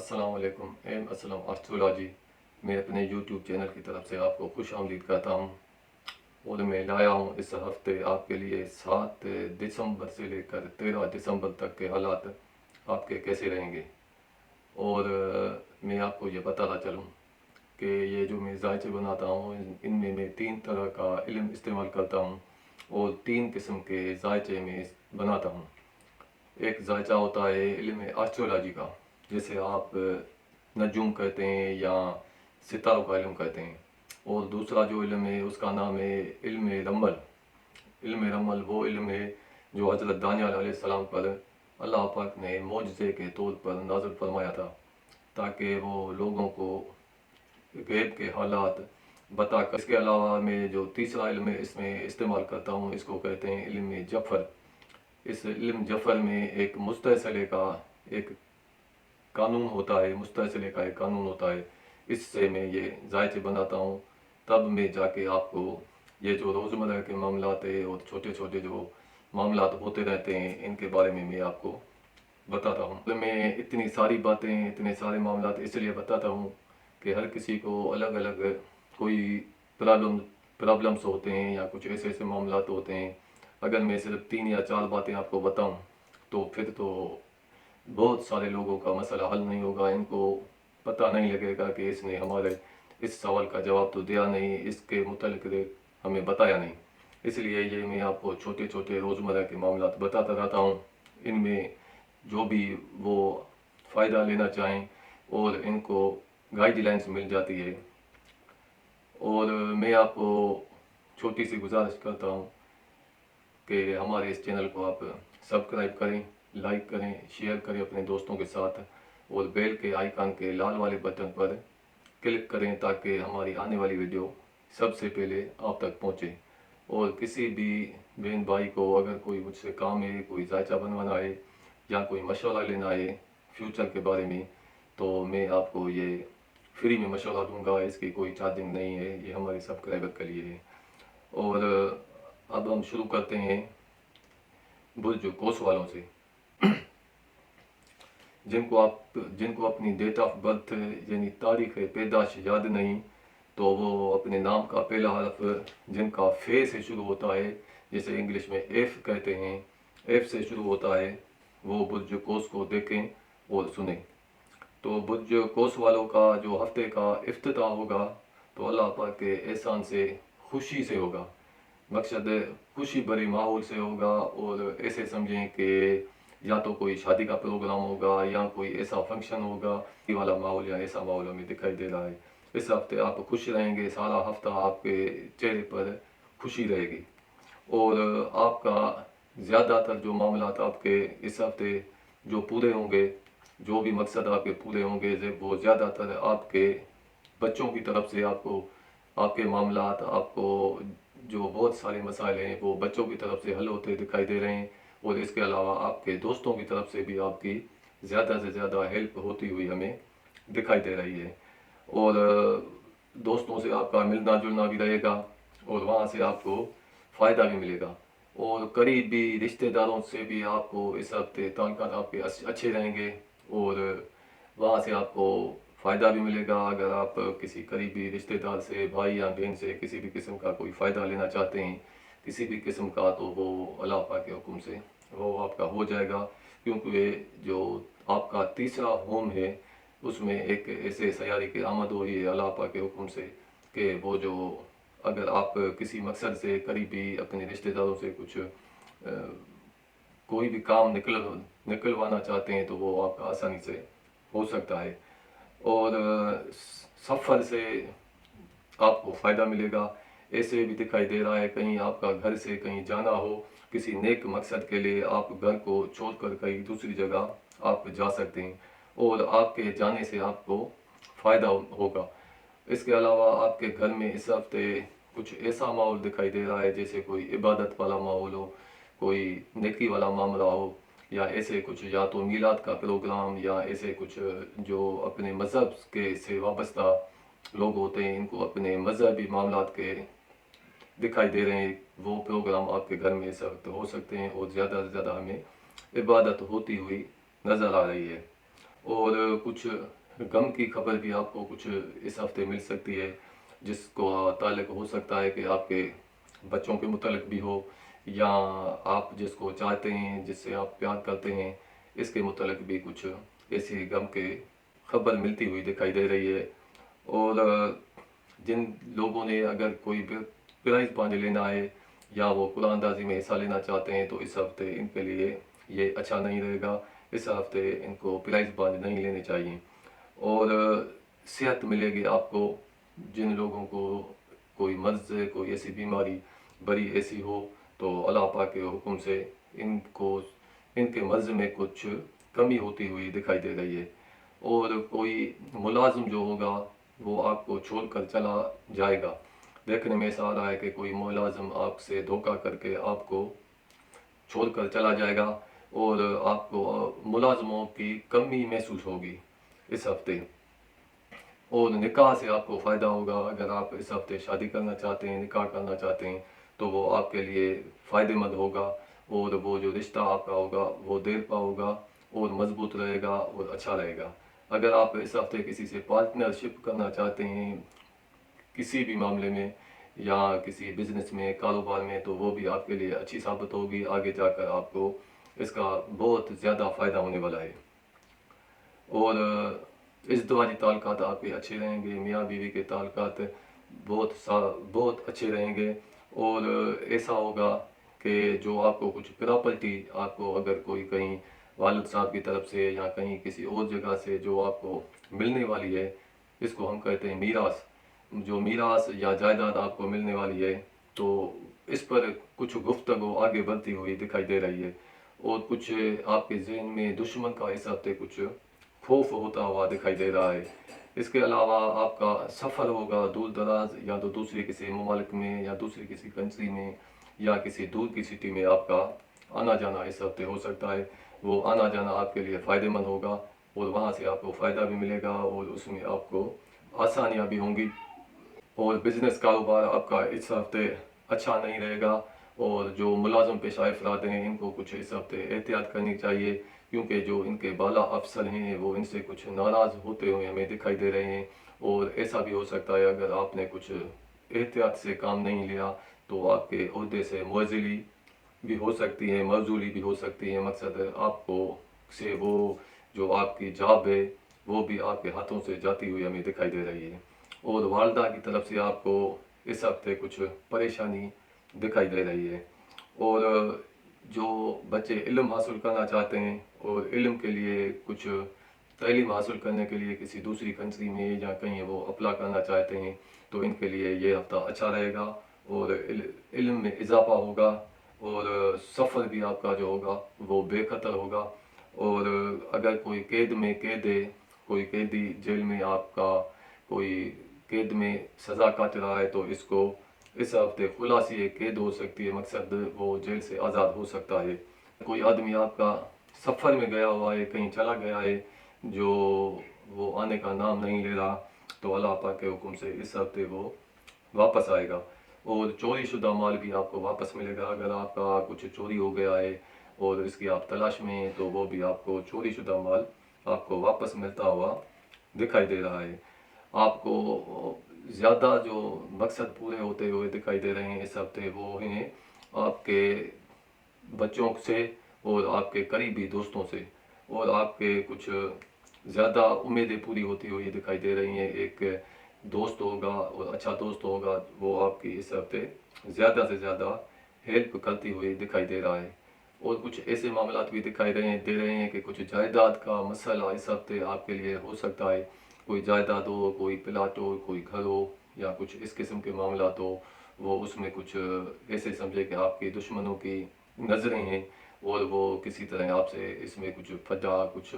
السلام علیکم، ایم اسلم آسٹرولوجی میں اپنے یوٹیوب چینل کی طرف سے آپ کو خوش آمدید کرتا ہوں اور میں لایا ہوں اس ہفتے آپ کے لیے 7 دسمبر سے لے کر 13 دسمبر تک کے حالات آپ کے کیسے رہیں گے۔ اور میں آپ کو یہ بتاتا چلوں کہ یہ جو میں ذائچے بناتا ہوں ان میں 3 طرح کا علم استعمال کرتا ہوں اور 3 قسم کے ذائچے میں بناتا ہوں۔ ایک ذائچہ ہوتا ہے علم آسٹرولوجی کا، جسے آپ نجوم کہتے ہیں یا ستاروں کا علم کہتے ہیں، اور دوسرا جو علم ہے اس کا نام ہے علم رمل۔ علم رمل وہ علم ہے جو حضرت دانیال علیہ السلام پر اللہ پاک نے معجزے کے طور پر نازل فرمایا تھا، تاکہ وہ لوگوں کو غیب کے حالات بتا کر۔ اس کے علاوہ میں جو تیسرا علم ہے اس میں استعمال کرتا ہوں، اس کو کہتے ہیں علم جفر۔ اس علم جفر میں ایک مستحصلے کا ایک قانون ہوتا ہے، مستحصلے کا ایک قانون ہوتا ہے، اس سے میں یہ ذائچے بناتا ہوں۔ تب میں جا کے آپ کو یہ جو روزمرہ کے معاملات ہیں اور چھوٹے چھوٹے جو معاملات ہوتے رہتے ہیں ان کے بارے میں آپ کو بتاتا ہوں۔ میں اتنی ساری باتیں، اتنے سارے معاملات اس لیے بتاتا ہوں کہ ہر کسی کو الگ الگ کوئی پرابلمس ہوتے ہیں یا کچھ ایسے ایسے معاملات ہوتے ہیں۔ اگر میں صرف 3 یا 4 باتیں آپ کو بتاؤں تو پھر تو بہت سارے لوگوں کا مسئلہ حل نہیں ہوگا، ان کو پتہ نہیں لگے گا کہ اس نے ہمارے اس سوال کا جواب تو دیا نہیں، اس کے متعلق ہمیں بتایا نہیں۔ اس لیے یہ میں آپ کو چھوٹے چھوٹے روزمرہ کے معاملات بتاتا رہتا ہوں، ان میں جو بھی وہ فائدہ لینا چاہیں اور ان کو گائیڈ لائنس مل جاتی ہے۔ اور میں آپ کو چھوٹی سی گزارش کرتا ہوں کہ ہمارے اس چینل کو آپ سبسکرائب کریں، لائک کریں، شیئر کریں اپنے دوستوں کے ساتھ، اور بیل کے آئیکن کے لال والے بٹن پر کلک کریں تاکہ ہماری آنے والی ویڈیو سب سے پہلے آپ تک پہنچے۔ اور کسی بھی بہن بھائی کو اگر کوئی مجھ سے کام ہے، کوئی ذائچہ بنوانا ہے یا کوئی مشورہ لینا ہے فیوچر کے بارے میں، تو میں آپ کو یہ فری میں مشورہ دوں گا، اس کی کوئی چارجنگ نہیں ہے، یہ ہمارے سبسکرائبر کے لیے ہے۔ اور اب ہم شروع کرتے ہیں برج قوس والوں سے، جن کو اپنی ڈیٹ آف برتھ یعنی تاریخ پیدائش یاد نہیں، تو وہ اپنے نام کا پہلا حرف جن کا فے سے شروع ہوتا ہے، جسے انگلش میں ایف کہتے ہیں، ایف سے شروع ہوتا ہے، وہ برج قوس کو دیکھیں اور سنیں۔ تو برج قوس والوں کا جو ہفتے کا افتتاح ہوگا تو اللہ پاک کے احسان سے خوشی سے ہوگا، مقصد خوشی بھرے ماحول سے ہوگا، اور ایسے سمجھیں کہ یا تو کوئی شادی کا پروگرام ہوگا یا کوئی ایسا فنکشن ہوگا، یہ والا ماحول یا ایسا ماحول ہمیں دکھائی دے رہا ہے۔ اس ہفتے آپ خوش رہیں گے، سارا ہفتہ آپ کے چہرے پر خوشی رہے گی، اور آپ کا زیادہ تر جو معاملات آپ کے اس ہفتے جو پورے ہوں گے، جو بھی مقصد آپ کے پورے ہوں گے، وہ زیادہ تر آپ کے بچوں کی طرف سے آپ کے معاملات، آپ کو جو بہت سارے مسائل ہیں وہ بچوں کی طرف سے حل ہوتے دکھائی دے رہے ہیں، اور اس کے علاوہ آپ کے دوستوں کی طرف سے بھی آپ کی زیادہ سے زیادہ ہیلپ ہوتی ہوئی ہمیں دکھائی دے رہی ہے، اور دوستوں سے آپ کا ملنا جلنا بھی رہے گا اور وہاں سے آپ کو فائدہ بھی ملے گا، اور قریبی رشتہ داروں سے بھی آپ کو اس ہفتے تعلقات آپ کے اچھے رہیں گے، اور وہاں سے آپ کو فائدہ بھی ملے گا۔ اگر آپ کسی قریبی رشتہ دار سے، بھائی یا بہن سے کسی بھی قسم کا کوئی فائدہ لینا چاہتے ہیں کسی بھی قسم کا، تو وہ اللہ پاک کے حکم سے وہ آپ کا ہو جائے گا، کیونکہ جو آپ کا تیسرا ہوم ہے اس میں ایک ایسے سیارے کی آمد ہوئی ہے اللہ پاک کے حکم سے کہ وہ جو اگر آپ کسی مقصد سے قریبی اپنے رشتہ داروں سے کچھ کوئی بھی کام نکلوانا چاہتے ہیں تو وہ آپ کا آسانی سے ہو سکتا ہے، اور سفر سے آپ کو فائدہ ملے گا۔ ایسے بھی دکھائی دے رہا ہے کہیں آپ کا گھر سے کہیں جانا ہو کسی نیک مقصد کے لیے، آپ گھر کو چھوڑ کر کہیں دوسری جگہ آپ جا سکتے ہیں، اور آپ کے جانے سے آپ کو فائدہ ہوگا۔ اس کے علاوہ آپ کے گھر میں اس ہفتے کچھ ایسا ماحول دکھائی دے رہا ہے جیسے کوئی عبادت والا ماحول ہو، کوئی نیکی والا معاملہ ہو، یا ایسے کچھ یا تو میلاد کا پروگرام یا ایسے کچھ جو اپنے مذہب کے سے وابستہ لوگ ہوتے ہیں، ان کو اپنے مذہبی معاملات کے دکھائی دے رہے ہیں، وہ پروگرام آپ کے گھر میں اس وقت ہو سکتے ہیں، اور زیادہ سے زیادہ ہمیں عبادت ہوتی ہوئی نظر آ رہی ہے۔ اور کچھ غم کی خبر بھی آپ کو کچھ اس ہفتے مل سکتی ہے، جس کو تعلق ہو سکتا ہے کہ آپ کے بچوں کے متعلق بھی ہو، یا آپ جس کو چاہتے ہیں، جس سے آپ پیار کرتے ہیں، اس کے متعلق بھی کچھ ایسی غم کے خبر ملتی ہوئی دکھائی دے رہی ہے۔ اور جن لوگوں نے اگر کوئی پرائز باندھ لینا ہے یا وہ قرآن اندازی میں حصہ لینا چاہتے ہیں تو اس ہفتے ان کے لیے یہ اچھا نہیں رہے گا۔ اس ہفتے ان کو پرائز باندھ نہیں لینے چاہیے۔ اور صحت ملے گی آپ کو۔ جن لوگوں کو کوئی مرض ہے، کوئی ایسی بیماری بڑی ایسی ہو تو اللہ پاک کے حکم سے ان کو ان کے مرض میں کچھ کمی ہوتی ہوئی دکھائی دے رہی ہے۔ اور کوئی ملازم جو ہوگا وہ آپ کو چھوڑ کر چلا جائے گا۔ دیکھنے میں ایسا آ رہا ہے کہ کوئی ملازم آپ سے دھوکہ کر کے آپ کو چھوڑ کر چلا جائے گا، اور آپ کو ملازموں کی کمی محسوس ہوگی اس ہفتے۔ اور نکاح سے آپ کو فائدہ ہوگا۔ اگر آپ اس ہفتے شادی کرنا چاہتے ہیں، نکاح کرنا چاہتے ہیں تو وہ آپ کے لیے فائدہ مند ہوگا، اور وہ جو رشتہ آپ کا ہوگا وہ دیر پا ہوگا اور مضبوط رہے گا اور اچھا رہے گا۔ اگر آپ اس ہفتے کسی سے پارٹنرشپ کرنا چاہتے ہیں کسی بھی معاملے میں یا کسی بزنس میں، کاروبار میں، تو وہ بھی آپ کے لیے اچھی ثابت ہوگی۔ آگے جا کر آپ کو اس کا بہت زیادہ فائدہ ہونے والا ہے۔ اور ازدواجی تعلقات آپ کے اچھے رہیں گے، میاں بیوی کے تعلقات بہت اچھے رہیں گے۔ اور ایسا ہوگا کہ جو آپ کو کچھ پراپرٹی، آپ کو اگر کوئی کہیں والد صاحب کی طرف سے یا کہیں کسی اور جگہ سے جو آپ کو ملنے والی ہے، اس کو ہم کہتے ہیں میراث، جو میراث یا جائیداد آپ کو ملنے والی ہے، تو اس پر کچھ گفتگو آگے بڑھتی ہوئی دکھائی دے رہی ہے۔ اور کچھ آپ کے ذہن میں دشمن کا اس ہفتے کچھ خوف ہوتا ہوا دکھائی دے رہا ہے۔ اس کے علاوہ آپ کا سفر ہوگا دور دراز، یا تو دوسرے کسی ممالک میں یا دوسری کسی کنٹری میں یا کسی دور کی سٹی میں آپ کا آنا جانا اس ہفتے ہو سکتا ہے۔ وہ آنا جانا آپ کے لیے فائدہ مند ہوگا، اور وہاں سے آپ کو فائدہ بھی ملے گا اور اس میں آپ کو آسانیاں بھی ہوں گی۔ اور بزنس کاروبار آپ کا اس ہفتے اچھا نہیں رہے گا، اور جو ملازم پیشہ افراد ہیں ان کو کچھ اس ہفتے احتیاط کرنی چاہیے، کیونکہ جو ان کے بالا افسر ہیں وہ ان سے کچھ ناراض ہوتے ہوئے ہمیں دکھائی دے رہے ہیں۔ اور ایسا بھی ہو سکتا ہے اگر آپ نے کچھ احتیاط سے کام نہیں لیا تو آپ کے عہدے سے معزلی بھی ہو سکتی ہے، معزولی بھی ہو سکتی ہے۔ مقصد آپ کو سے وہ جو آپ کی جاب ہے وہ بھی آپ کے ہاتھوں سے جاتی ہوئی ہمیں دکھائی دے رہی ہے۔ اور والدہ کی طرف سے آپ کو اس ہفتے کچھ پریشانی دکھائی دے رہی ہے۔ اور جو بچے علم حاصل کرنا چاہتے ہیں اور علم کے لیے کچھ تعلیم حاصل کرنے کے لیے کسی دوسری کنٹری میں یا کہیں وہ اپلائی کرنا چاہتے ہیں تو ان کے لیے یہ ہفتہ اچھا رہے گا، اور علم میں اضافہ ہوگا، اور سفر بھی آپ کا جو ہوگا وہ بے خطر ہوگا۔ اور اگر کوئی قید میں قید ہے، کوئی قیدی جیل میں آپ کا کوئی قید میں سزا کاٹ رہا ہے تو اس کو اس ہفتے خلاصی قید ہو سکتی ہے، مقصد وہ جیل سے آزاد ہو سکتا ہے۔ کوئی آدمی آپ کا سفر میں گیا ہوا ہے، کہیں چلا گیا ہے، جو وہ آنے کا نام نہیں لے رہا، تو اللہ پاک کے حکم سے اس ہفتے وہ واپس آئے گا۔ اور چوری شدہ مال بھی آپ کو واپس ملے گا۔ اگر آپ کا کچھ چوری ہو گیا ہے اور اس کی آپ تلاش میں ہیں تو وہ بھی آپ کو چوری شدہ مال آپ کو واپس ملتا ہوا دکھائی دے رہا ہے۔ آپ کو زیادہ جو مقصد پورے ہوتے ہوئے دکھائی دے رہے ہیں اس ہفتے، وہ ہیں آپ کے بچوں سے اور آپ کے قریبی دوستوں سے، اور آپ کے کچھ زیادہ امیدیں پوری ہوتی ہوئی دکھائی دے رہی ہیں۔ ایک دوست ہوگا اور اچھا دوست ہوگا، وہ آپ کی اس ہفتے زیادہ سے زیادہ ہیلپ کرتی ہوئی دکھائی دے رہا ہے۔ اور کچھ ایسے معاملات بھی دکھائی دے رہے ہیں کہ کچھ جائیداد کا مسئلہ اس ہفتے آپ کے لیے ہو سکتا ہے۔ کوئی جائیداد ہو، کوئی پلاٹ ہو، کوئی گھر ہو، یا کچھ اس قسم کے معاملات ہو، وہ اس میں کچھ ایسے سمجھے کہ آپ کی دشمنوں کی نظریں ہیں اور وہ کسی طرح آپ سے اس میں کچھ فجا، کچھ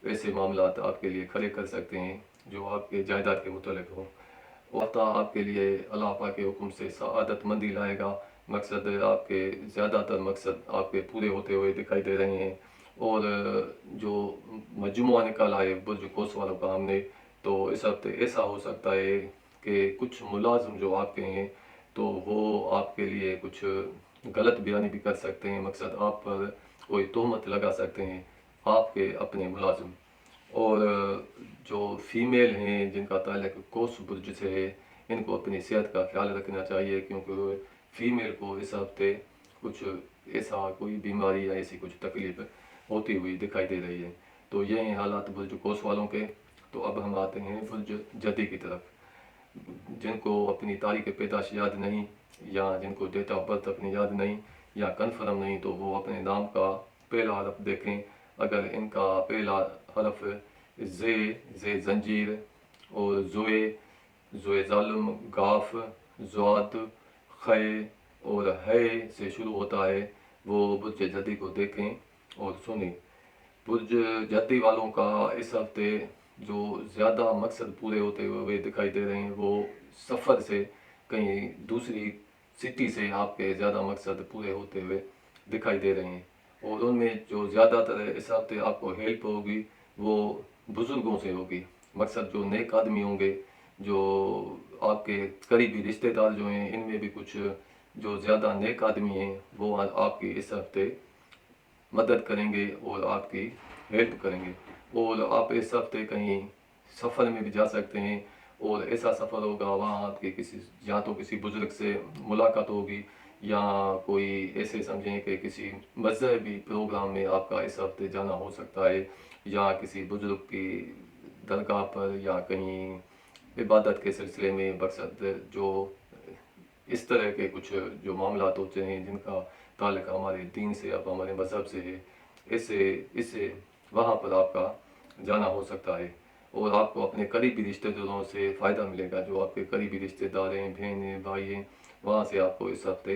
ایسے معاملات آپ کے لیے کھڑے کر سکتے ہیں جو آپ کے جائیداد کے متعلق ہوں۔ وہ ہفتہ آپ کے لیے اللہ پاک کے حکم سے سعادت مندی لائے گا۔ مقصد آپ کے زیادہ تر مقصد آپ کے پورے ہوتے ہوئے دکھائی دے رہے ہیں۔ اور جو مجموعہ نکالا ہے برج قوس والوں کا ہم نے، تو اس ہفتے ایسا ہو سکتا ہے کہ کچھ ملازم جو آپ کے ہیں تو وہ آپ کے لیے کچھ غلط بیانی بھی کر سکتے ہیں۔ مقصد آپ پر کوئی تہمت لگا سکتے ہیں، آپ کے اپنے ملازم۔ اور جو فیمیل ہیں جن کا تعلق قوس برج سے ہے، ان کو اپنی صحت کا خیال رکھنا چاہیے، کیونکہ فیمیل کو اس ہفتے کچھ ایسا کوئی بیماری یا ایسی کچھ تکلیف ہوتی ہوئی دکھائی دے رہی ہے۔ تو یہ ہیں حالات برج قوس والوں کے۔ تو اب ہم آتے ہیں برج جدی کی طرف۔ جن کو اپنی تاریخ پیدائش یاد نہیں، یا جن کو ڈیٹ آف برتھ اپنی یاد نہیں یا کنفرم نہیں، تو وہ اپنے نام کا پہلا حرف دیکھیں۔ اگر ان کا پہلا حرف زے زنجیر، اور زوئے ظالم، گاف، زواد، خے اور ہے سے شروع ہوتا ہے، وہ برج جدی کو دیکھیں اور سنیں۔ برج جدی والوں کا اس ہفتے جو زیادہ مقصد پورے ہوتے ہوئے دکھائی دے رہے ہیں، وہ سفر سے، کہیں دوسری سٹی سے آپ کے زیادہ مقصد پورے ہوتے ہوئے دکھائی دے رہے ہیں۔ اور ان میں جو زیادہ تر اس ہفتے آپ کو ہیلپ ہوگی وہ بزرگوں سے ہوگی۔ مقصد جو نیک آدمی ہوں گے، جو آپ کے قریبی رشتہ دار جو ہیں، ان میں بھی کچھ جو زیادہ نیک آدمی ہیں وہ آپ کی اس ہفتے مدد کریں گے اور آپ کی ہیلپ کریں گے۔ اور آپ اس ہفتے کہیں سفر میں بھی جا سکتے ہیں، اور ایسا سفر ہوگا وہاں آپ کے یا تو کسی بزرگ سے ملاقات ہوگی، یا کوئی ایسے سمجھیں کہ کسی مذہبی پروگرام میں آپ کا اس ہفتے جانا ہو سکتا ہے، یا کسی بزرگ کی درگاہ پر، یا کہیں عبادت کے سلسلے میں، مقصد جو اس طرح کے کچھ جو معاملات ہوتے ہیں جن کا تعلق ہمارے دین سے، اب ہمارے مذہب سے ہے، اسے وہاں پر آپ کا جانا ہو سکتا ہے۔ اور آپ کو اپنے قریبی رشتہ داروں سے فائدہ ملے گا، جو آپ کے قریبی رشتہ دار ہیں، بہن ہیں، بھائی ہیں، وہاں سے آپ کو اس ہفتے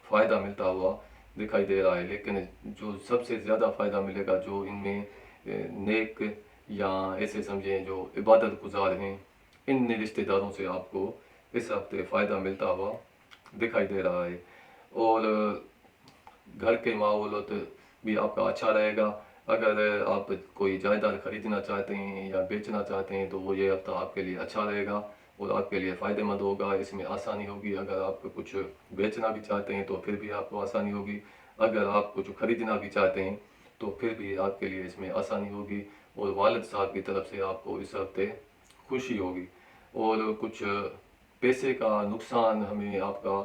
فائدہ ملتا ہوا دکھائی دے رہا ہے۔ لیکن جو سب سے زیادہ فائدہ ملے گا، جو ان میں نیک یا ایسے سمجھیں جو عبادت گزار ہیں، ان رشتہ داروں سے آپ کو اس ہفتے فائدہ ملتا ہوا دکھائی دے رہا ہے۔ اور گھر کے ماحولات بھی آپ کا اچھا رہے گا۔ اگر آپ کوئی جائیداد خریدنا چاہتے ہیں یا بیچنا چاہتے ہیں، تو وہ یہ ہفتہ آپ کے لیے اچھا رہے گا اور آپ کے لیے فائدہ مند ہوگا، اس میں آسانی ہوگی۔ اگر آپ کچھ بیچنا بھی چاہتے ہیں تو پھر بھی آپ کو آسانی ہوگی۔ اگر آپ کچھ خریدنا بھی چاہتے ہیں تو پھر بھی آپ کے لیے اس میں آسانی ہوگی، اور والد صاحب کی طرف سے آپ کو اس ہفتے خوشی ہوگی۔ اور کچھ پیسے کا نقصان ہمیں آپ کا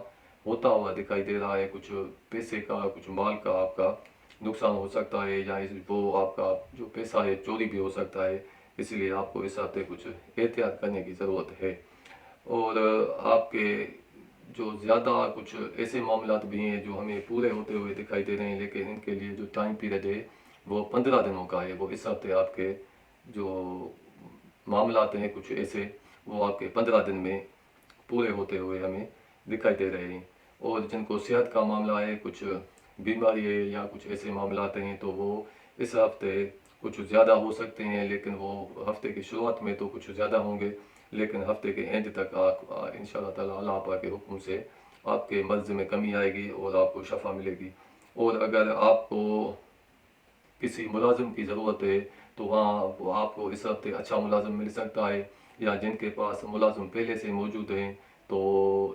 ہوتا ہوا دکھائی دے رہا ہے، کچھ پیسے کا، کچھ مال کا آپ کا نقصان ہو سکتا ہے، یا وہ آپ کا جو پیسہ ہے چوری بھی ہو سکتا ہے، اس لیے آپ کو اس ہفتے کچھ احتیاط کرنے کی ضرورت ہے۔ اور آپ کے جو زیادہ کچھ ایسے معاملات بھی ہیں جو ہمیں پورے ہوتے ہوئے دکھائی دے رہے ہیں، لیکن ان کے لیے جو ٹائم پیریڈ ہے وہ 15 دنوں کا ہے۔ وہ اس ہفتے آپ کے جو معاملات ہیں کچھ ایسے، وہ آپ کے 15 دن میں پورے ہوتے ہوئے ہمیں دکھائی دے رہے ہیں۔ اور جن کو صحت کا معاملہ ہے، کچھ بیماری ہے یا کچھ ایسے معاملات ہیں، تو وہ اس ہفتے کچھ زیادہ ہو سکتے ہیں، لیکن وہ ہفتے کی شروعات میں تو کچھ زیادہ ہوں گے، لیکن ہفتے کے اینڈ تک ان شاء اللہ تعالیٰ اللہ پاک کے حکم سے آپ کے مرض میں کمی آئے گی اور آپ کو شفا ملے گی۔ اور اگر آپ کو کسی ملازم کی ضرورت ہے تو وہاں آپ کو اس ہفتے اچھا ملازم مل سکتا ہے، یا جن کے پاس ملازم پہلے سے موجود ہیں تو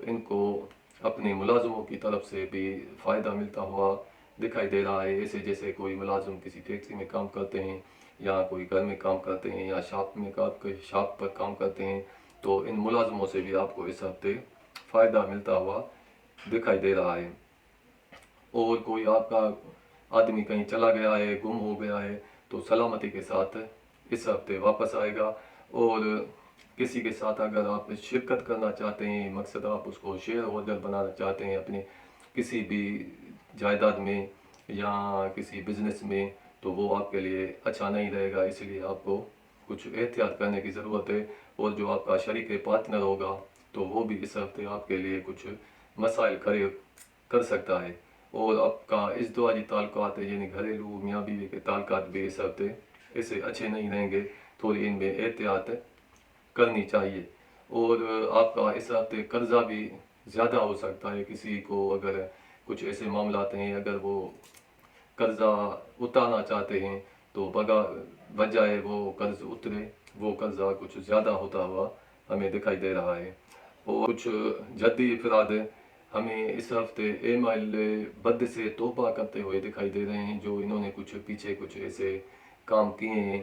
ان کو اپنے ملازموں کی طرف سے بھی فائدہ ملتا ہوا دکھائی دے رہا ہے۔ ایسے جیسے کوئی ملازم کسی فیکٹری میں کام کرتے ہیں، یا کوئی گھر میں کام کرتے ہیں، یا شاپ پر کام کرتے ہیں، تو ان ملازموں سے بھی آپ کو اس ہفتے فائدہ ملتا ہوا دکھائی دے رہا ہے۔ اور کوئی آپ کا آدمی کہیں چلا گیا ہے، گم ہو گیا ہے، تو سلامتی کے ساتھ اس ہفتے واپس آئے گا۔ اور کسی کے ساتھ اگر آپ شرکت کرنا چاہتے ہیں، مقصد آپ اس کو شیئر ہولڈر بنانا چاہتے ہیں اپنے کسی بھی جائیداد میں یا کسی بزنس میں، تو وہ آپ کے لیے اچھا نہیں رہے گا، اس لیے آپ کو کچھ احتیاط کرنے کی ضرورت ہے۔ اور جو آپ کا شریک پارٹنر ہوگا تو وہ بھی اس ہفتے آپ کے لیے کچھ مسائل کھڑے کر سکتا ہے۔ اور آپ کا ازدواجی تعلقات یعنی گھریلو میاں بیوی کے تعلقات بھی اس ہفتے ایسے اچھے نہیں رہیں گے، تھوڑی ان میں احتیاط کرنی چاہیے۔ اور آپ کا اس ہفتے قرضہ بھی زیادہ ہو سکتا ہے، کسی کو اگر کچھ ایسے معاملات ہیں، اگر وہ قرضہ اتارنا چاہتے ہیں تو بجائے وہ قرض اترے، وہ قرضہ کچھ زیادہ ہوتا ہوا ہمیں دکھائی دے رہا ہے۔ اور کچھ جدی افراد ہمیں اس ہفتے اعمال بد سے توبہ کرتے ہوئے دکھائی دے رہے ہیں، جو انہوں نے کچھ پیچھے کچھ ایسے کام کیے ہیں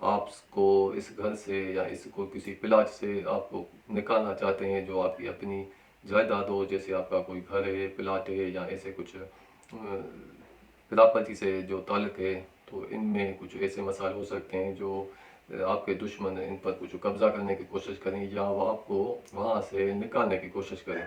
آپ کو اس گھر سے یا اس کو کسی پلاٹ سے آپ کو نکالنا چاہتے ہیں جو آپ کی اپنی جائیداد ہو، جیسے آپ کا کوئی گھر ہے، پلاٹ ہے یا ایسے کچھ پراپرٹی سے جو تعلق ہے، تو ان میں کچھ ایسے مسائل ہو سکتے ہیں جو آپ کے دشمن ان پر کچھ قبضہ کرنے کی کوشش کریں یا وہ آپ کو وہاں سے نکالنے کی کوشش کریں۔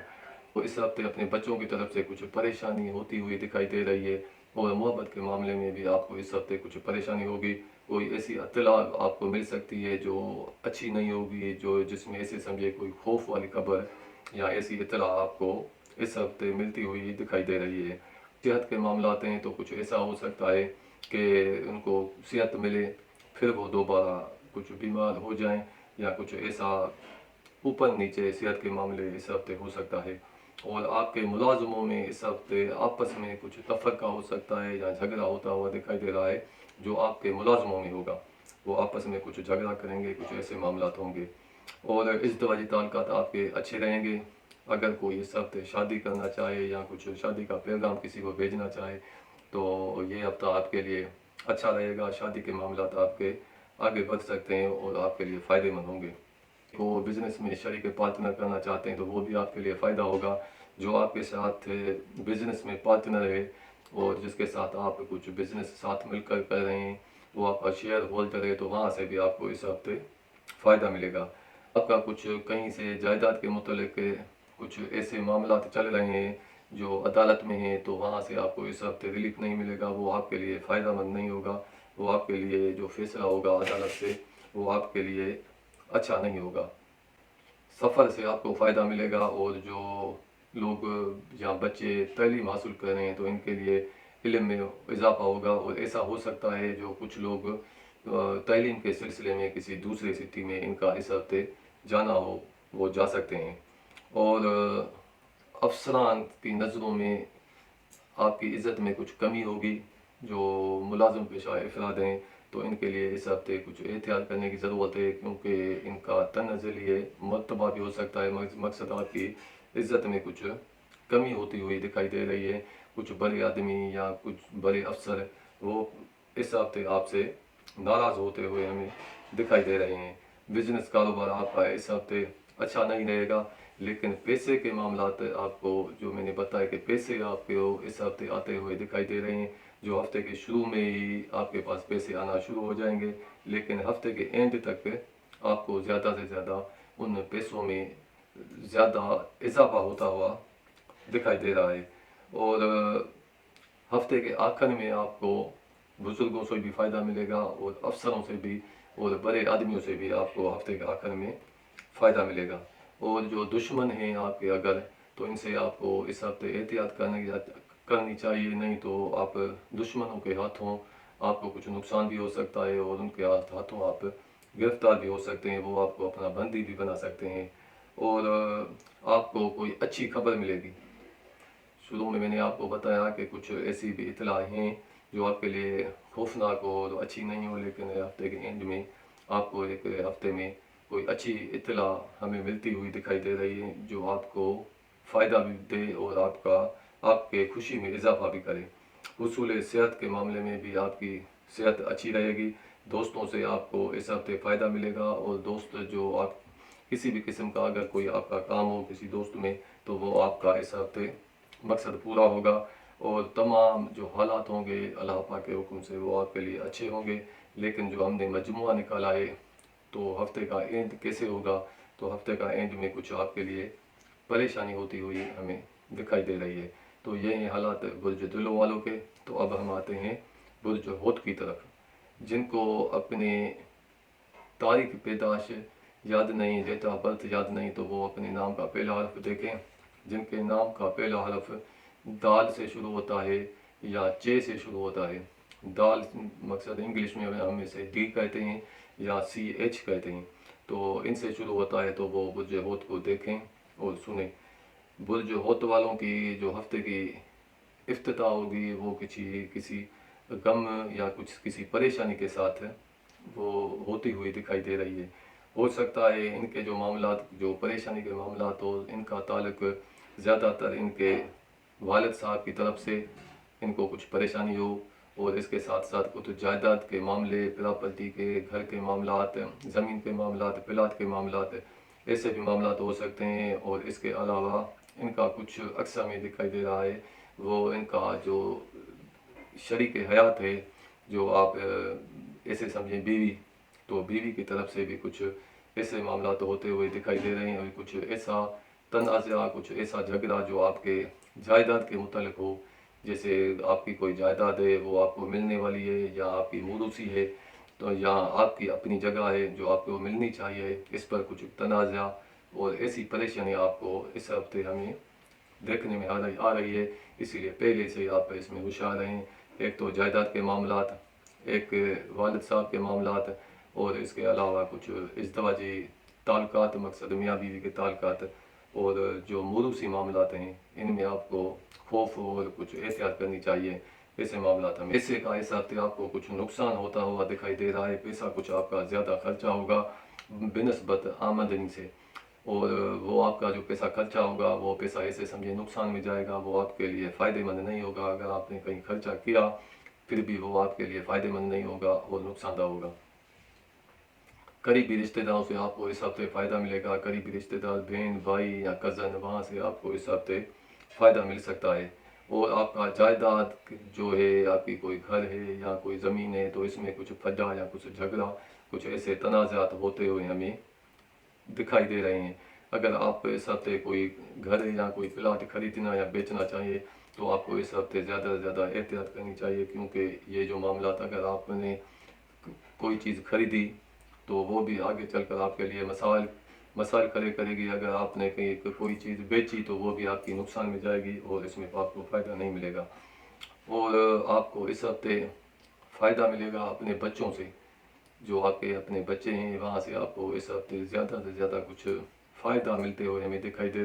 تو اس ہفتے اپنے بچوں کی طرف سے کچھ پریشانی ہوتی ہوئی دکھائی دے رہی ہے، اور محبت کے معاملے میں بھی آپ کو اس ہفتے کچھ پریشانی ہوگی۔ کوئی ایسی اطلاع آپ کو مل سکتی ہے جو اچھی نہیں ہوگی، جس میں ایسے سمجھے کوئی خوف والی خبر یا ایسی اطلاع آپ کو اس ہفتے ملتی ہوئی دکھائی دے رہی ہے۔ صحت کے معاملات ہیں تو کچھ ایسا ہو سکتا ہے کہ ان کو صحت ملے، پھر وہ دوبارہ کچھ بیمار ہو جائیں، یا کچھ ایسا اوپر نیچے صحت کے معاملے اس ہفتے ہو سکتا ہے۔ اور آپ کے ملازموں میں اس ہفتے آپس میں کچھ تفرقہ ہو سکتا ہے یا جھگڑا ہوتا ہوا دکھائی دے رہا ہے، جو آپ کے ملازموں میں ہوگا۔ وہ آپس میں کچھ جھگڑا کریں گے، کچھ ایسے معاملات ہوں گے۔ اور ازدواجی تعلقات آپ کے اچھے رہیں گے۔ اگر کوئی اس ہفتے شادی کرنا چاہے یا کچھ شادی کا پیغام کسی کو بھیجنا چاہے تو یہ ہفتہ آپ کے لیے اچھا رہے گا۔ شادی کے معاملات آپ کے آگے بڑھ سکتے ہیں اور آپ کے لیے فائدے مند ہوں گے۔ کو بزنس میں شریک پارٹنر کرنا چاہتے ہیں تو وہ بھی آپ کے لیے فائدہ ہوگا۔ جو آپ کے ساتھ بزنس میں پارٹنر ہے اور جس کے ساتھ آپ کچھ بزنس ساتھ مل کر رہے ہیں، وہ آپ کا شیئر ہولڈر ہے، تو وہاں سے بھی آپ کو اس ہفتے فائدہ ملے گا۔ آپ کا کچھ کہیں سے جائیداد کے متعلق کچھ ایسے معاملات چل رہے ہیں جو عدالت میں ہیں، تو وہاں سے آپ کو اس ہفتے ریلیف نہیں ملے گا، وہ آپ کے لیے فائدہ مند نہیں ہوگا۔ وہ آپ کے لیے جو فیصلہ ہوگا عدالت سے، وہ آپ کے لیے اچھا نہیں ہوگا۔ سفر سے آپ کو فائدہ ملے گا، اور جو لوگ یا بچے تعلیم حاصل کر رہے ہیں تو ان کے لیے علم میں اضافہ ہوگا، اور ایسا ہو سکتا ہے جو کچھ لوگ تعلیم کے سلسلے میں کسی دوسرے سٹی میں ان کا اس ہفتے جانا ہو، وہ جا سکتے ہیں۔ اور افسران کی نظروں میں آپ کی عزت میں کچھ کمی ہوگی۔ جو ملازم پیشہ افراد ہیں تو ان کے لیے اس ہفتے کچھ احتیاط کرنے کی ضرورت ہے، کیونکہ ان کا تنزلی مرتبہ بھی ہو سکتا ہے۔ مقصد آپ کی عزت میں کچھ کمی ہوتی ہوئی دکھائی دے رہی ہے۔ کچھ بڑے آدمی یا کچھ بڑے افسر وہ اس ہفتے آپ سے ناراض ہوتے ہوئے ہمیں دکھائی دے رہے ہیں۔ بزنس کاروبار آپ کا اس ہفتے اچھا نہیں رہے گا، لیکن پیسے کے معاملات آپ کو جو میں نے بتایا کہ پیسے آپ کو اس ہفتے آتے ہوئے دکھائی دے رہے ہیں۔ جو ہفتے کے شروع میں ہی آپ کے پاس پیسے آنا شروع ہو جائیں گے، لیکن ہفتے کے اینڈ تک آپ کو زیادہ سے زیادہ ان پیسوں میں زیادہ اضافہ ہوتا ہوا دکھائی دے رہا ہے۔ اور ہفتے کے آخر میں آپ کو بزرگوں سے بھی فائدہ ملے گا، اور افسروں سے بھی اور بڑے آدمیوں سے بھی آپ کو ہفتے کے آخر میں فائدہ ملے گا۔ اور جو دشمن ہیں آپ کے اگر، تو ان سے آپ کو اس ہفتے احتیاط کرنی چاہیے، نہیں تو آپ دشمنوں کے ہاتھوں آپ کو کچھ نقصان بھی ہو سکتا ہے، اور ان کے ہاتھوں آپ گرفتار بھی ہو سکتے ہیں، وہ آپ کو اپنا بندی بھی بنا سکتے ہیں۔ اور آپ کو کوئی اچھی خبر ملے گی۔ شروع میں نے آپ کو بتایا کہ کچھ ایسی بھی اطلاع ہیں جو آپ کے لیے خوفناک ہو اور اچھی نہیں ہو، لیکن ہفتے کے اینڈ میں آپ کو ایک ہفتے میں کوئی اچھی اطلاع ہمیں ملتی ہوئی دکھائی دے رہی ہے، جو آپ کو فائدہ بھی دے اور آپ کے خوشی میں اضافہ بھی کرے۔ حصول صحت کے معاملے میں بھی آپ کی صحت اچھی رہے گی۔ دوستوں سے آپ کو اس ہفتے فائدہ ملے گا، اور دوست جو آپ کسی بھی قسم کا اگر کوئی آپ کا کام ہو کسی دوست میں، تو وہ آپ کا اس ہفتے مقصد پورا ہوگا، اور تمام جو حالات ہوں گے اللہ پاک کے حکم سے وہ آپ کے لیے اچھے ہوں گے۔ لیکن جو ہم نے مجموعہ نکالا ہے تو ہفتے کا اینڈ کیسے ہوگا، تو ہفتے کا اینڈ میں کچھ آپ کے لیے پریشانی ہوتی ہوئی ہمیں دکھائی دے رہی ہے۔ تو یہ ہیں حالات برج دلوں والوں کے۔ تو اب ہم آتے ہیں برج حوت کی طرف۔ جن کو اپنے تاریخ پیدائش یاد نہیں، ڈیٹ آف برتھ یاد نہیں، تو وہ اپنے نام کا پہلا حرف دیکھیں۔ جن کے نام کا پہلا حرف دال سے شروع ہوتا ہے یا چے سے شروع ہوتا ہے، دال مقصد انگلش میں ہم اسے ڈی کہتے ہیں یا سی ایچ کہتے ہیں، تو ان سے شروع ہوتا ہے، تو وہ برج حوت کو دیکھیں اور سنیں۔ برج حوت والوں کی جو ہفتے کی افتتاح ہوگی وہ کسی غم یا کسی پریشانی کے ساتھ وہ ہوتی ہوئی دکھائی دے رہی ہے۔ ہو سکتا ہے ان کے جو معاملات، جو پریشانی کے معاملات ہو، ان کا تعلق زیادہ تر ان کے والد صاحب کی طرف سے ان کو کچھ پریشانی ہو، اور اس کے ساتھ ساتھ کچھ جائیداد کے معاملے، پراپرٹی کے، گھر کے معاملات، زمین کے معاملات، پلاٹ کے معاملات، ایسے بھی معاملات ہو سکتے ہیں۔ اور اس کے علاوہ ان کا کچھ اقسام میں دکھائی دے رہا ہے، وہ ان کا جو شریک حیات ہے، جو آپ ایسے سمجھیں بیوی، تو بیوی کی طرف سے بھی کچھ ایسے معاملات ہوتے ہوئے دکھائی دے رہے ہیں، اور کچھ ایسا تنازع، کچھ ایسا جھگڑا جو آپ کے جائیداد کے متعلق ہو، جیسے آپ کی کوئی جائیداد ہے وہ آپ کو ملنے والی ہے، یا آپ کی موروثی ہے، تو یا آپ کی اپنی جگہ ہے جو آپ کو ملنی چاہیے، اس پر کچھ تنازع اور ایسی پریشانی آپ کو اس ہفتے ہمیں دیکھنے میں آ رہی ہے۔ اسی لیے پہلے سے آپ اس میں ہوشیار رہیں۔ ایک تو جائیداد کے معاملات، ایک والد صاحب کے معاملات، اور اس کے علاوہ کچھ ازدواجی تعلقات، مقصد میاں بیوی کے تعلقات، اور جو موروثی معاملات ہیں ان میں آپ کو خوف اور کچھ احتیاط کرنی چاہیے۔ ایسے معاملات ہیں، پیسے کا اس ہفتے آپ کو کچھ نقصان ہوتا ہوا دکھائی دے رہا ہے، پیسہ کچھ آپ کا زیادہ خرچہ ہوگا بنسبت آمدنی سے، اور وہ آپ کا جو پیسہ خرچہ ہوگا وہ پیسہ ایسے سمجھے نقصان میں جائے گا، وہ آپ کے لیے فائدہ مند نہیں ہوگا۔ اگر آپ نے کہیں خرچہ کیا پھر بھی وہ آپ کے لیے فائدہ مند نہیں ہوگا اور نقصان دہ ہوگا۔ قریبی رشتہ داروں سے آپ کو اس ہفتے فائدہ ملے گا، قریبی رشتہ دار، بہن، بھائی یا کزن، وہاں سے آپ کو اس ہفتے فائدہ مل سکتا ہے۔ اور آپ کا جائیداد جو ہے، آپ کی کوئی گھر ہے یا کوئی زمین ہے، تو اس میں کچھ فجا یا کچھ جھگڑا، کچھ ایسے تنازعات ہوتے ہوئے ہمیں دکھائی دے رہے ہیں۔ اگر آپ اس ہفتے کوئی گھر یا کوئی پلاٹ خریدنا یا بیچنا چاہیے تو آپ کو اس ہفتے زیادہ سے زیادہ احتیاط کرنی چاہیے، کیونکہ یہ جو معاملات، اگر آپ نے کوئی چیز خریدی تو وہ بھی آگے چل کر آپ کے لیے مسائل کھڑے کرے گی۔ اگر آپ نے کہیں کوئی چیز بیچی تو وہ بھی آپ کی نقصان میں جائے گی اور اس میں آپ کو فائدہ نہیں ملے گا۔ اور آپ کو اس ہفتے فائدہ ملے گا اپنے بچوں سے، جو آپ کے اپنے بچے ہیں وہاں سے آپ کو اس ہفتے زیادہ سے زیادہ کچھ فائدہ ملتے ہوئے ہمیں دکھائی دے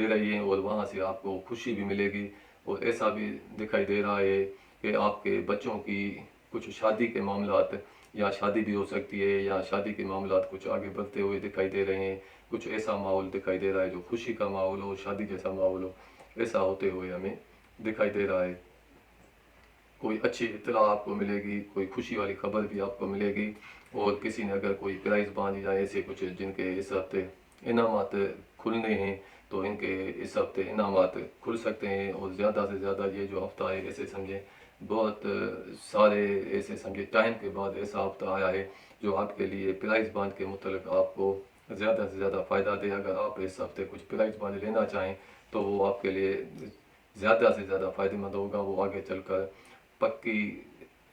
رہی ہیں، اور وہاں سے آپ کو خوشی بھی ملے گی۔ اور ایسا بھی دکھائی دے رہا ہے کہ آپ کے بچوں کی کچھ شادی کے معاملات، یا شادی بھی ہو سکتی ہے، یا شادی کے معاملات کچھ آگے بڑھتے ہوئے دکھائی دے رہے ہیں، کچھ ایسا ماحول دکھائی دے رہا ہے جو خوشی کا ماحول ہو، شادی جیسا ماحول ہو، ایسا ہوتے ہوئے ہمیں دکھائی دے رہا ہے۔ کوئی اچھی اطلاع آپ کو ملے گی، کوئی خوشی والی خبر بھی آپ کو ملے گی، اور کسی نے اگر کوئی پرائز باندھ یا ایسے کچھ جن کے اس ہفتے انعامات کھلنے ہیں تو ان کے اس ہفتے انعامات کھل سکتے ہیں۔ اور زیادہ سے زیادہ یہ جو ہفتہ ہے ایسے سمجھیں بہت سارے ایسے سمجھے ٹائم کے بعد ایسا ہفتہ آیا ہے جو آپ کے لیے پرائز باندھ کے متعلق آپ کو زیادہ سے زیادہ فائدہ دے۔ اگر آپ اس ہفتے کچھ پرائز باندھ لینا چاہیں تو وہ آپ کے لیے زیادہ سے زیادہ فائدہ مند ہوگا، وہ آگے چل کر پکی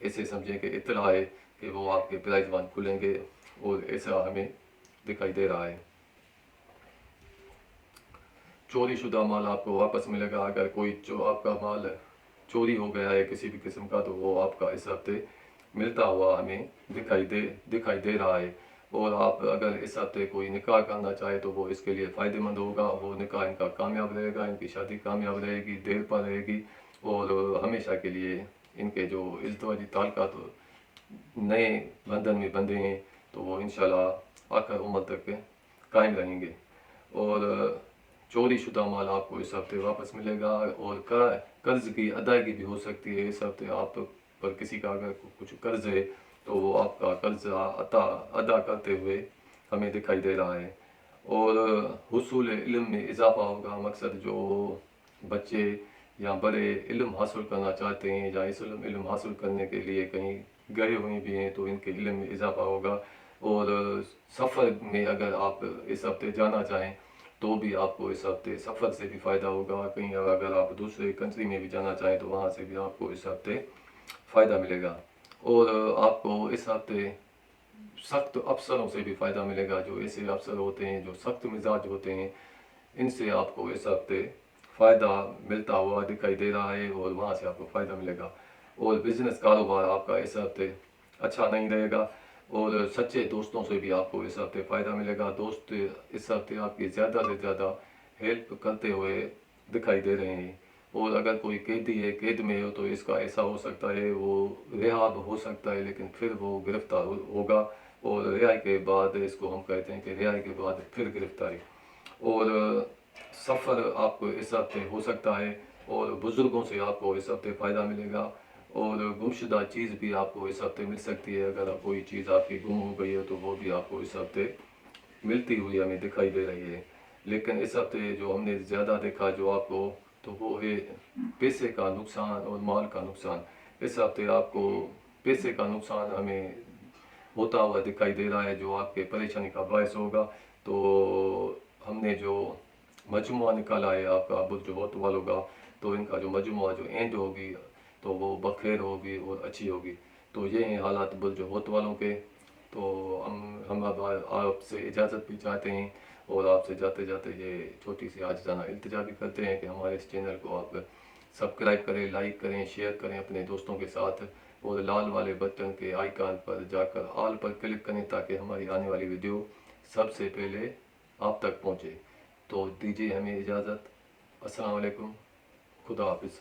ایسے سمجھیں کہ اطلاع ہے کہ وہ آپ کے پرائز باندھ کھلیں گے، اور ایسا ہمیں دکھائی دے رہا ہے۔ چوری شدہ مال آپ کو واپس ملے گا۔ اگر کوئی آپ کا مال چوری ہو گیا ہے کسی بھی قسم کا، تو وہ آپ کا اس ہفتے ملتا ہوا ہمیں دکھائی دے رہا ہے۔ اور آپ اگر اس ہفتے کوئی نکاح کرنا چاہے تو وہ اس کے لیے فائدہ مند ہوگا، وہ نکاح ان کا کامیاب رہے گا، ان کی شادی کامیاب رہے گی، دیر پر رہے گی، اور ہمیشہ کے لیے ان کے جو ازدواجی تعلقات نئے بندھن میں بندھے ہیں تو وہ انشاءاللہ آخر عمر تک قائم رہیں گے۔ اور چوری شدہ مال آپ کو اس ہفتے واپس ملے گا، اور قرض کی ادائیگی بھی ہو سکتی ہے۔ اس ہفتے آپ پر کسی کا اگر کچھ قرض ہے تو وہ آپ کا قرض ادا کرتے ہوئے ہمیں دکھائی دے رہا ہے۔ اور حصول علم میں اضافہ ہوگا، مقصد جو بچے یا بڑے علم حاصل کرنا چاہتے ہیں یا اس علم حاصل کرنے کے لیے کہیں گئے ہوئے بھی ہیں تو ان کے علم میں اضافہ ہوگا۔ اور سفر میں اگر آپ اس ہفتے جانا چاہیں تو بھی آپ کو اس ہفتے سفر سے بھی فائدہ ہوگا، کہیں اگر آپ دوسرے کنٹری میں بھی جانا چاہیں تو وہاں سے بھی آپ کو اس ہفتے فائدہ ملے گا۔ اور آپ کو اس ہفتے سخت افسروں سے بھی فائدہ ملے گا، جو ایسے افسر ہوتے ہیں جو سخت مزاج ہوتے ہیں، ان سے آپ کو اس ہفتے فائدہ ملتا ہوا دکھائی دے رہا ہے، اور وہاں سے آپ کو فائدہ ملے گا۔ اور بزنس کاروبار آپ کا اس ہفتے اچھا نہیں رہے گا، اور سچے دوستوں سے بھی آپ کو اس ہفتے فائدہ ملے گا۔ دوست اس ہفتے آپ کی زیادہ سے زیادہ ہیلپ کرتے ہوئے دکھائی دے رہے ہیں۔ اور اگر کوئی قیدی ہے، قید میں ہو، تو اس کا ایسا ہو سکتا ہے وہ رہا ہو سکتا ہے لیکن پھر وہ گرفتار ہوگا، اور رہائی کے بعد اس کو ہم کہتے ہیں کہ رہائی کے بعد پھر گرفتاری۔ اور سفر آپ کو اس ہفتے ہو سکتا ہے، اور بزرگوں سے آپ کو اس ہفتے فائدہ ملے گا، اور گمشدہ چیز بھی آپ کو اس ہفتے مل سکتی ہے. اگر کوئی چیز آپ کی گم ہو گئی ہے تو وہ بھی آپ کو اس ہفتے ملتی ہوئی ہمیں دکھائی دے رہی ہے. لیکن اس ہفتے جو ہم نے زیادہ دیکھا جو آپ کو تو وہ ہے پیسے کا نقصان اور مال کا نقصان. اس ہفتے آپ کو پیسے کا نقصان ہمیں ہوتا ہوا دکھائی دے رہا ہے جو آپ کے پریشانی کا باعث ہوگا. تو ہم نے جو مجموعہ نکالا ہے آپ کا برج ہوت والوں کا تو ان کا جو مجموعہ جو اینڈ ہوگی تو وہ بخیر ہوگی اور اچھی ہوگی. تو یہ ہیں حالات برج ہوت والوں کے. تو ہم اب آپ سے اجازت بھی چاہتے ہیں اور آپ سے جاتے جاتے یہ چھوٹی سی عاجزانہ التجا بھی کرتے ہیں کہ ہمارے اس چینل کو آپ سبسکرائب کریں، لائک کریں، شیئر کریں اپنے دوستوں کے ساتھ اور لال والے بٹن کے آئیکن پر جا کر آل پر کلک کریں تاکہ ہماری آنے والی ویڈیو سب سے پہلے آپ تک پہنچے. تو دیجیے ہمیں اجازت. السلام علیکم. خدا حافظ.